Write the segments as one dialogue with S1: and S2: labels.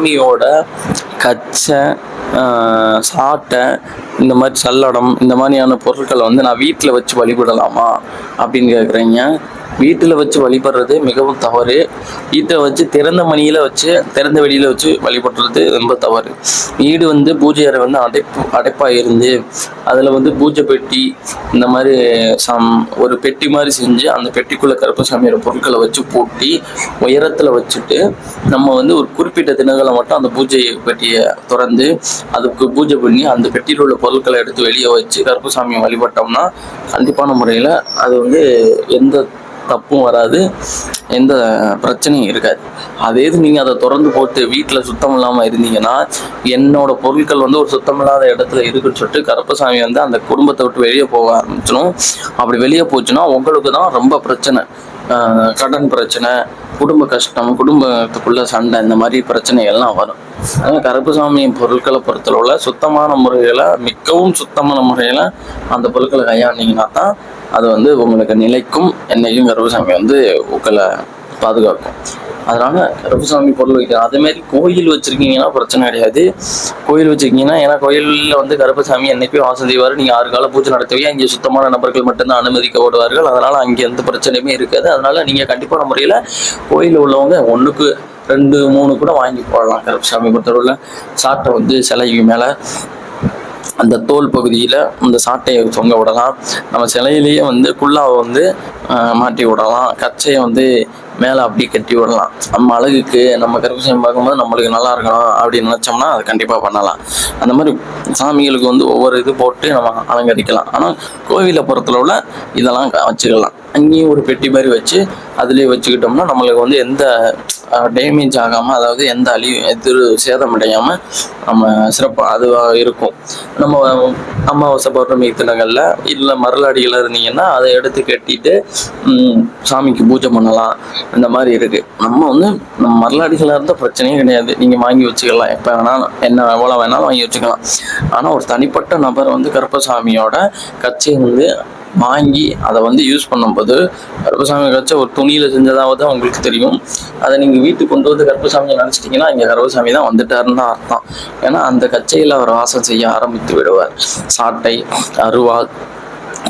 S1: சாமியோட கச்சை, சாட்டை, இந்த மாதிரி சல்லடம், இந்த மாதிரியான பொருட்களை வந்து நான் வீட்டில் வச்சு வழிபடலாமா அப்படின்னு கேட்குறீங்க. வீட்டில் வச்சு வழிபடுறது மிகவும் தவறு. வீட்டை வச்சு திறந்த வெளியில் வச்சு வழிபடுறது ரொம்ப தவறு. வீடு வந்து பூஜை அறை வந்து அடைப்பாக இருந்து அதில் வந்து பூஜை பெட்டி இந்த மாதிரி ஒரு பெட்டி மாதிரி செஞ்சு அந்த பெட்டிக்குள்ளே கருப்பசாமியோட பொருட்களை வச்சு பூட்டி உயரத்தில் வச்சுட்டு நம்ம வந்து ஒரு குறிப்பிட்ட தினங்களை மட்டும் அந்த பூஜை பெட்டியை திறந்து அதுக்கு பூஜை பண்ணி அந்த பெட்டியில் உள்ள பொருட்களை எடுத்து வெளியே வச்சு கருப்பசாமியை வழிபட்டோம்னா கண்டிப்பான முறையில் அது வந்து எந்த தப்பும் வராது, எந்த பிரச்சனையும் இருக்காது. அதே இது நீங்கள் அதை திறந்து போட்டு வீட்டில் சுத்தம் இல்லாமல் இருந்தீங்கன்னா, என்னோட பொருட்கள் வந்து ஒரு சுத்தமில்லாத இடத்துல இருக்குன்னு சொல்லிட்டு கருப்பசாமி வந்து அந்த குடும்பத்தை விட்டு வெளியே போக ஆரம்பிச்சிடும். அப்படி வெளியே போச்சுன்னா உங்களுக்கு தான் ரொம்ப பிரச்சனை. கடன் பிரச்சனை, குடும்ப கஷ்டம், குடும்பத்துக்குள்ள சண்டை, இந்த மாதிரி பிரச்சனைகள்லாம் வரும். அதனால் கருப்பசாமி பொருட்களை பொறுத்தளவில் சுத்தமான முறையில், மிகவும் சுத்தமான முறையில் அந்த பொருட்களை கையாண்டிங்கன்னா தான் அது வந்து உங்களுக்கு நிலைக்கும். என்னைக்கும் கருப்பசாமி வந்து உங்களை பாதுகாக்கும். அதனால கருப்பசாமி பொருள் வைக்கிறோம். அதேமாதிரி கோயில் வச்சிருக்கீங்கன்னா பிரச்சனை கிடையாது. கோயில் வச்சிருக்கீங்கன்னா, ஏன்னா கோயிலில் வந்து கருப்பசாமி என்னைக்கும் வாசம் செய்வார். நீங்கள் 6 கால பூஜை நடத்துவீங்க. இங்கே சுத்தமான நபர்கள் மட்டும்தான் அனுமதிக்கப்படுவார்கள். அதனால அங்கே எந்த பிரச்சனையுமே இருக்காது. அதனால நீங்கள் கண்டிப்பான முறையில் கோயிலில் உள்ளவங்க 1க்கு 2, 3 கூட வாங்கி போடலாம். கருப்பசாமி பொறுத்தவரையில் சாட்டை வந்து சிலைக்கு மேலே அந்த தோல் பகுதியில் அந்த சாட்டையை தொங்க விடலாம். நம்ம சிலையிலேயே வந்து குல்லாவை வந்து மாட்டி விடலாம். கச்சையை வந்து மேலே அப்படி கட்டி விடலாம். நம்ம அழகுக்கு, நம்ம கருப்பசாமி பார்க்கும்போது நம்மளுக்கு நல்லா இருக்கணும் அப்படின்னு நினச்சோம்னா அதை கண்டிப்பாக பண்ணலாம். அந்த மாதிரி சாமிகளுக்கு வந்து ஒவ்வொரு இது போட்டு நம்ம அலங்கரிக்கலாம். ஆனால் கோவிலை பொறுத்தளவில் இதெல்லாம் வச்சுக்கலாம். அங்கேயும் ஒரு பெட்டி மாதிரி வச்சு அதுலேயே வச்சுக்கிட்டோம்னா நம்மளுக்கு வந்து எந்த டேமேஜ் ஆகாமல், அதாவது எந்த சேதம் அடையாமல் நம்ம சிறப்பாக அதுவாக இருக்கும். நம்ம அமாவாசை பௌர்ணமி தினங்களில் இல்லை மரளாடிகளாக இருந்தீங்கன்னா அதை எடுத்து கட்டிட்டு சாமிக்கு பூஜை பண்ணலாம். இந்த மாதிரி இருக்குது. நம்ம வந்து நம்ம மரளாடிகளாக இருந்தால் பிரச்சனையே கிடையாது. நீங்கள் வாங்கி வச்சுக்கலாம், எப்போ வேணாலும் எவ்வளோ வேணாலும் வாங்கி வச்சுக்கலாம். ஆனால் ஒரு தனிப்பட்ட நபர் வந்து கருப்பசாமியோட கச்சையை வந்து வாங்கி அதை வந்து யூஸ் பண்ணும்போது, கருப்பசாமி கச்சை ஒரு துணியில் செஞ்சதாவது உங்களுக்கு தெரியும். அதை நீங்கள் வீட்டுக்கு கொண்டு வந்து கருப்பசாமியை நினச்சிட்டிங்கன்னா இங்கே கருப்பசாமி தான் வந்துட்டாருன்னு தான் அர்த்தம். ஏன்னா அந்த கச்சையில் அவர் வாசம் செய்ய ஆரம்பித்து விடுவார். சாட்டை, அருவாள்,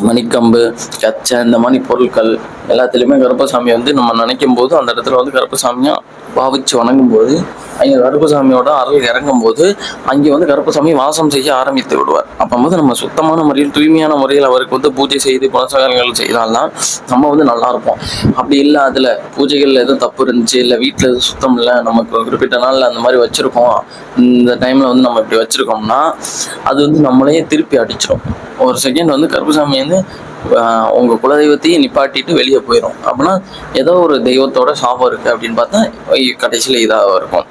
S1: மணிக்கம்பு, கச்சை, இந்த மாதிரி பொருட்கள் எல்லாத்துலேயுமே கருப்பசாமி வந்து நம்ம நினைக்கும் போது அந்த இடத்துல வந்து கருப்பசாமியாக பாவிச்சு வணங்கும் போது, அங்கே கருப்பசாமியோட அருள் இறங்கும் போது அங்கே வந்து கருப்பசாமி வாசம் செய்ய ஆரம்பித்து விடுவார். அப்போது நம்ம சுத்தமான முறையில், தூய்மையான முறையில் அவருக்கு வந்து பூஜை செய்து புனஸ்காரங்கள் செய்தால்தான் நம்ம வந்து நல்லா இருப்போம். அப்படி இல்லை அதில் பூஜைகளில் எதுவும் தப்பு இருந்துச்சு, இல்லை வீட்டில் எதுவும் சுத்தம் இல்லை, நமக்கு குறிப்பிட்ட நாளில் அந்த மாதிரி வச்சுருக்கோம், இந்த டைமில் வந்து நம்ம இப்படி வச்சுருக்கோம்னா அது வந்து நம்மளையே திருப்பி அடிச்சிடும். ஒரு செகண்ட் வந்து கருப்பசாமி வந்து உங்கள் குலதெய்வத்தையும் நிப்பாட்டிட்டு வெளியே போயிடும். அப்படின்னா ஏதோ ஒரு தெய்வத்தோட சாபம் இருக்குது அப்படின்னு பார்த்தா கடைசியில் இதாக இருக்கும்.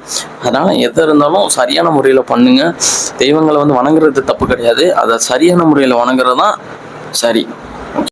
S1: அதனால் எது இருந்தாலும் சரியான முறையில் பண்ணுங்கள். தெய்வங்களை வந்து வணங்குறது தப்பு கிடையாது. அதை சரியான முறையில் வணங்குறது தான் சரி.